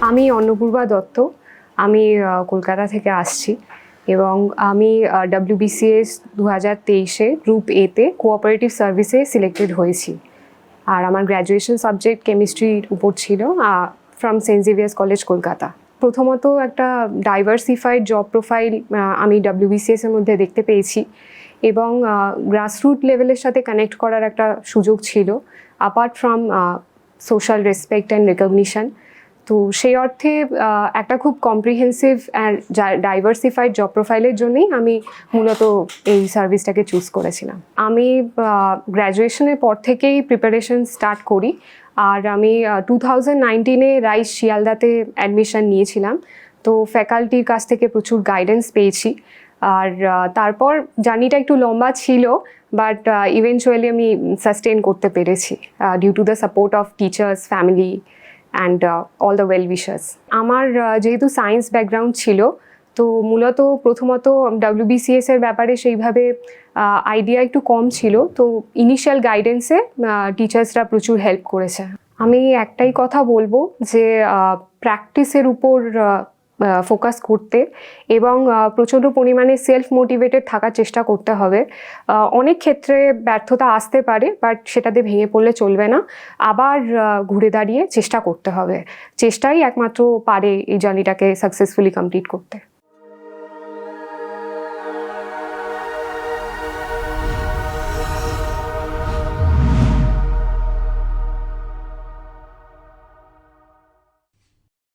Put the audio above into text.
আমি অন্নপূর্বা দত্ত। আমি কলকাতা থেকে আসছি এবং আমি WBCS 2023-এ গ্রুপ এতে কোঅপারেটিভ সার্ভিসে সিলেক্টেড হয়েছি। আর আমার গ্র্যাজুয়েশন সাবজেক্ট কেমিস্ট্রির উপর ছিল from Saint Xavier's College Kolkata. প্রথমত একটা ডাইভার্সিফাইড জব প্রোফাইল আমি WBCS-এর মধ্যে দেখতে পেয়েছি এবং গ্রাসরুট লেভেলের সাথে কানেক্ট করার একটা সুযোগ ছিল apart from social respect and recognition. তো সেই অর্থে একটা খুব কম্প্রিহেন্সিভ অ্যান্ড ডাইভার্সিফাইড জব প্রোফাইলের জন্যই আমি মূলত এই সার্ভিসটাকে চুজ করেছিলাম। আমি গ্র্যাজুয়েশনের পর থেকেই প্রিপারেশন স্টার্ট করি আর আমি 2019-এ রাইস শিয়ালদাতে অ্যাডমিশন নিয়েছিলাম। তো ফ্যাকাল্টির কাছ থেকে প্রচুর গাইডেন্স পেয়েছি আর তারপর জার্নিটা একটু লম্বা ছিল বাট ইভেনচুয়ালি আমি সাস্টেন করতে পেরেছি due to the support of teachers, family and all the well wishers. আমার যেহেতু সায়েন্স ব্যাকগ্রাউন্ড ছিল তো মূলত প্রথমত WBCS-এর ব্যাপারে সেইভাবে আইডিয়া একটু কম ছিল, তো ইনিশিয়াল গাইডেন্সে টিচার্সরা প্রচুর হেল্প করেছে। আমি একটাই কথা বলবো যে প্র্যাকটিসের উপর ফোকাস করতে এবং প্রচণ্ড পরিমাণে সেলফ মোটিভেটেড থাকার চেষ্টা করতে হবে। অনেক ক্ষেত্রে ব্যর্থতা আসতে পারে বাট সেটাতে ভেঙে পড়লে চলবে না, আবার ঘুরে দাঁড়িয়ে চেষ্টা করতে হবে। চেষ্টাই একমাত্র পারে এই জার্নিটাকে সাকসেসফুলি কমপ্লিট করতে।